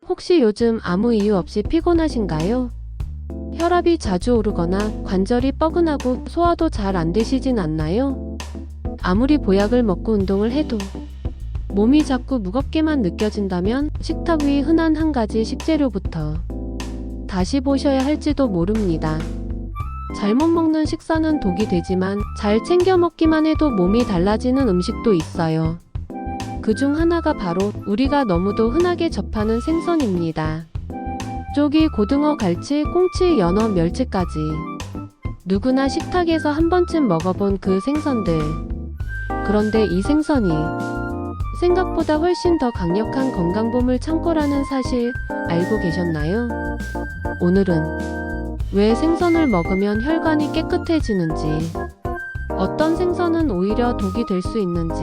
혹시 요즘 아무 이유 없이 피곤하신가요? 혈압이 자주 오르거나 관절이 뻐근하고 소화도 잘 안 되시진 않나요? 아무리 보약을 먹고 운동을 해도 몸이 자꾸 무겁게만 느껴진다면 식탁 위 흔한 한 가지 식재료부터 다시 보셔야 할지도 모릅니다. 잘못 먹는 식사는 독이 되지만 잘 챙겨 먹기만 해도 몸이 달라지는 음식도 있어요. 그중 하나가 바로 우리가 너무도 흔하게 접하는 생선입니다. 쪼기, 고등어, 갈치, 꽁치, 연어, 멸치까지 누구나 식탁에서 한 번쯤 먹어본 그 생선들. 그런데 이 생선이 생각보다 훨씬 더 강력한 건강보물 창고라는 사실 알고 계셨나요? 오늘은 왜 생선을 먹으면 혈관이 깨끗해지는지, 어떤 생선은 오히려 독이 될 수 있는지,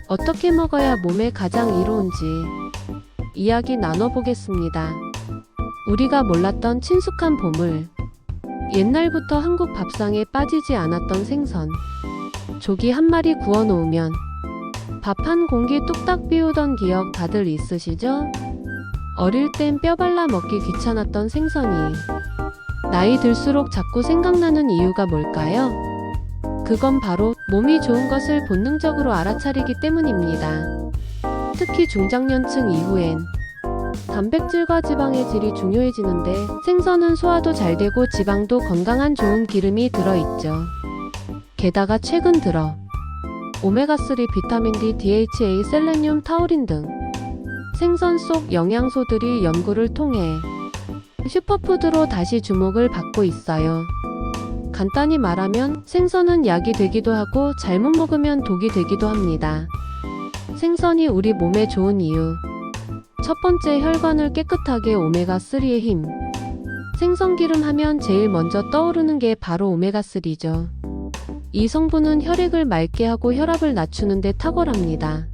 어떻게 먹어야 몸에 가장 이로운지 이야기 나눠보겠습니다. 우리가 몰랐던 친숙한 보물, 옛날부터 한국 밥상에 빠지지 않았던 생선. 조기 한 마리 구워 놓으면 밥 한 공기 뚝딱 비우던 기억 다들 있으시죠? 어릴 땐 뼈 발라 먹기 귀찮았던 생선이 나이 들수록 자꾸 생각나는 이유가 뭘까요? 그건 바로 몸이 좋은 것을 본능적으로 알아차리기 때문입니다. 특히 중장년층 이후엔 단백질과 지방의 질이 중요해지는데 생선은 소화도 잘 되고 지방도 건강한 좋은 기름이 들어있죠. 게다가 최근 들어 오메가3, 비타민 D, DHA, 셀레늄, 타우린 등 생선 속 영양소들이 연구를 통해 슈퍼푸드로 다시 주목을 받고 있어요. 간단히 말하면 생선은 약이 되기도 하고 잘못 먹으면 독이 되기도 합니다. 생선이 우리 몸에 좋은 이유. 첫 번째, 혈관을 깨끗하게 오메가3의 힘. 생선기름 하면 제일 먼저 떠오르는 게 바로 오메가3죠. 이 성분은 혈액을 맑게 하고 혈압을 낮추는 데 탁월합니다.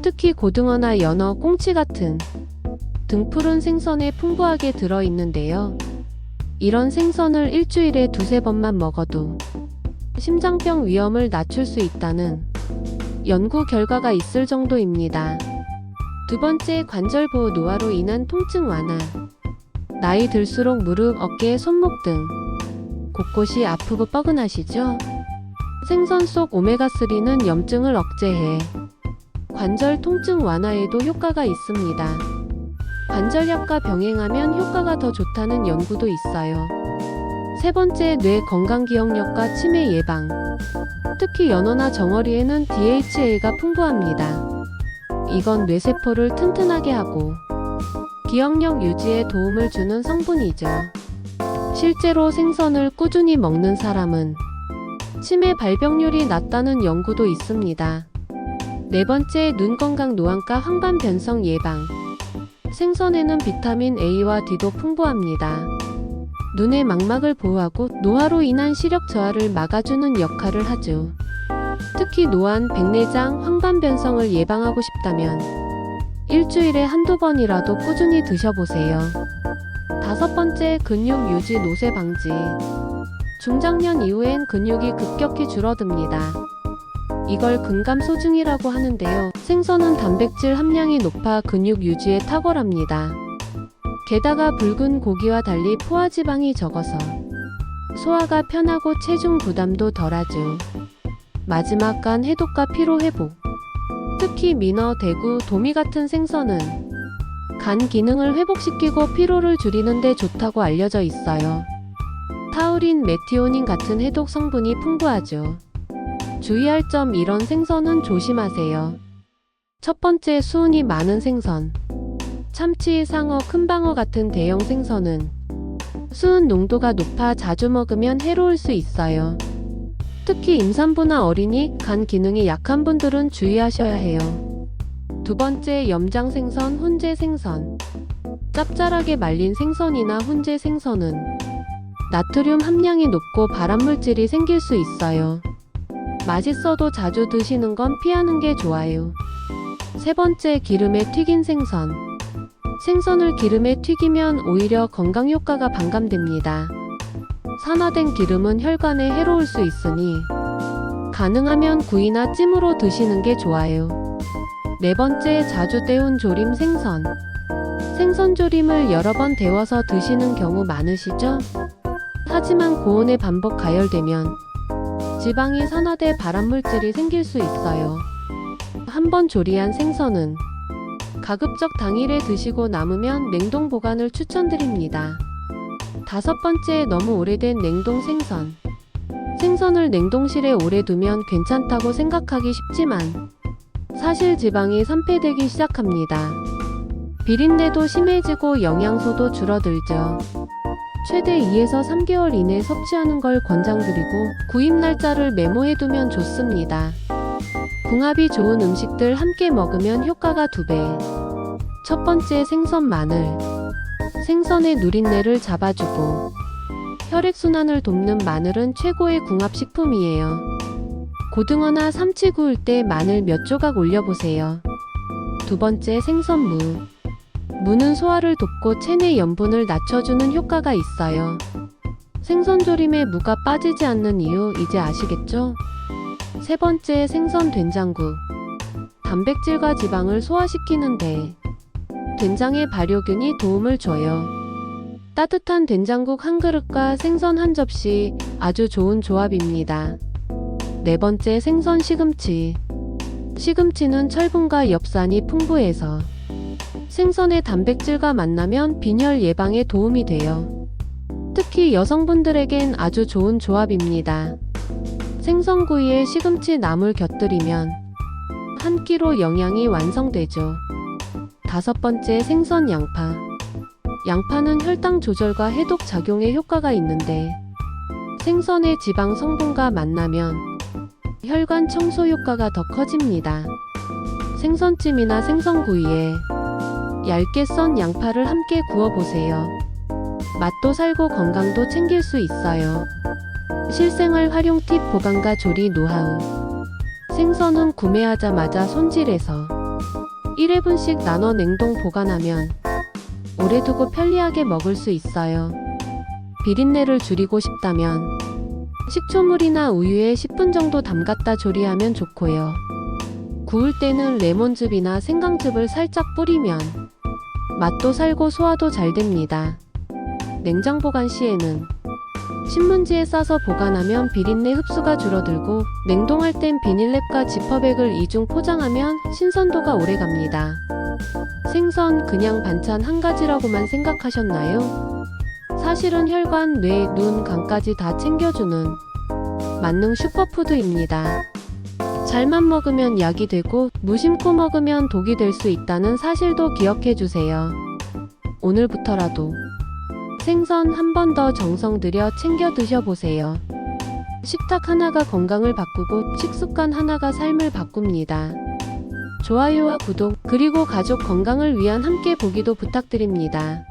특히 고등어나 연어, 꽁치 같은 등푸른 생선에 풍부하게 들어있는데요. 이런 생선을 일주일에 두세 번만 먹어도 심장병 위험을 낮출 수 있다는 연구 결과가 있을 정도입니다. 두 번째, 관절 보호, 노화로 인한 통증 완화. 나이 들수록 무릎, 어깨, 손목 등 곳곳이 아프고 뻐근하시죠? 생선 속 오메가3는 염증을 억제해 관절 통증 완화에도 효과가 있습니다. 관절약과 병행하면 효과가 더 좋다는 연구도 있어요. 세 번째, 뇌 건강, 기억력과 치매 예방. 특히 연어나 정어리에는 DHA가 풍부합니다. 이건 뇌세포를 튼튼하게 하고 기억력 유지에 도움을 주는 성분이죠. 실제로 생선을 꾸준히 먹는 사람은 치매 발병률이 낮다는 연구도 있습니다. 네 번째, 눈 건강, 노안과 황반 변성 예방. 생선에는 비타민 A와 D도 풍부합니다. 눈의 망막을 보호하고 노화로 인한 시력 저하를 막아주는 역할을 하죠. 특히 노안, 백내장, 황반 변성을 예방하고 싶다면 일주일에 한두 번이라도 꾸준히 드셔보세요. 다섯 번째, 근육 유지, 노쇠 방지. 중장년 이후엔 근육이 급격히 줄어듭니다. 이걸 근감소증이라고 하는데요. 생선은 단백질 함량이 높아 근육 유지에 탁월합니다. 게다가 붉은 고기와 달리 포화지방이 적어서 소화가 편하고 체중 부담도 덜하죠. 마지막, 간 해독과 피로 회복. 특히 민어, 대구, 도미 같은 생선은 간 기능을 회복시키고 피로를 줄이는 데 좋다고 알려져 있어요. 타우린, 메티오닌 같은 해독 성분이 풍부하죠. 주의할 점, 이런 생선은 조심하세요. 첫 번째, 수은이 많은 생선. 참치, 상어, 큰방어 같은 대형 생선은 수은 농도가 높아 자주 먹으면 해로울 수 있어요. 특히 임산부나 어린이, 간 기능이 약한 분들은 주의하셔야 해요. 두 번째, 염장 생선, 훈제 생선. 짭짤하게 말린 생선이나 훈제 생선은 나트륨 함량이 높고 발암물질이 생길 수 있어요. 맛있어도 자주 드시는 건 피하는 게 좋아요. 세 번째, 기름에 튀긴 생선. 생선을 기름에 튀기면 오히려 건강 효과가 반감됩니다. 산화된 기름은 혈관에 해로울 수 있으니 가능하면 구이나 찜으로 드시는 게 좋아요. 네 번째, 자주 때운 조림 생선. 생선조림을 여러 번 데워서 드시는 경우 많으시죠? 하지만 고온의 반복 가열되면 지방이 산화돼 발암물질이 생길 수 있어요. 한번 조리한 생선은 가급적 당일에 드시고 남으면 냉동 보관을 추천드립니다. 5번째, 너무 오래된 냉동 생선. 생선을 냉동실에 오래 두면 괜찮다고 생각하기 쉽지만 사실 지방이 산패되기 시작합니다. 비린내도 심해지고 영양소도 줄어들죠. 최대 2에서 3개월 이내 섭취하는 걸 권장드리고 구입 날짜를 메모해두면 좋습니다. 궁합이 좋은 음식들 함께 먹으면 효과가 2배. 첫 번째, 생선 마늘. 생선의 누린내를 잡아주고 혈액순환을 돕는 마늘은 최고의 궁합식품이에요. 고등어나 삼치 구울 때 마늘 몇 조각 올려보세요. 두 번째, 생선무. 무는 소화를 돕고 체내 염분을 낮춰주는 효과가 있어요. 생선조림에 무가 빠지지 않는 이유 이제 아시겠죠? 세 번째, 생선 된장국. 단백질과 지방을 소화시키는데 된장의 발효균이 도움을 줘요. 따뜻한 된장국 한 그릇과 생선 한 접시, 아주 좋은 조합입니다. 네 번째, 생선 시금치. 시금치는 철분과 엽산이 풍부해서 생선의 단백질과 만나면 빈혈 예방에 도움이 돼요. 특히 여성분들에겐 아주 좋은 조합입니다. 생선구이에 시금치 나물 곁들이면 한 끼로 영양이 완성되죠. 다섯 번째, 생선 양파. 양파는 혈당 조절과 해독 작용에 효과가 있는데 생선의 지방 성분과 만나면 혈관 청소 효과가 더 커집니다. 생선찜이나 생선구이에 얇게 썬 양파를 함께 구워보세요. 맛도 살고 건강도 챙길 수 있어요. 실생활 활용 팁, 보관과 조리 노하우. 생선은 구매하자마자 손질해서 1회분씩 나눠 냉동 보관하면 오래 두고 편리하게 먹을 수 있어요. 비린내를 줄이고 싶다면 식초물이나 우유에 10분 정도 담갔다 조리하면 좋고요. 구울 때는 레몬즙이나 생강즙을 살짝 뿌리면 맛도 살고 소화도 잘 됩니다. 냉장 보관 시에는 신문지에 싸서 보관하면 비린내 흡수가 줄어들고 냉동할 땐 비닐랩과 지퍼백을 이중 포장하면 신선도가 오래갑니다. 생선 그냥 반찬 한 가지라고만 생각하셨나요? 사실은 혈관, 뇌, 눈, 간까지 다 챙겨주는 만능 슈퍼푸드입니다. 잘만 먹으면 약이 되고 무심코 먹으면 독이 될 수 있다는 사실도 기억해주세요. 오늘부터라도 생선 한 번 더 정성 들여 챙겨 드셔보세요. 식탁 하나가 건강을 바꾸고 식습관 하나가 삶을 바꿉니다. 좋아요와 구독, 그리고 가족 건강을 위한 함께 보기도 부탁드립니다.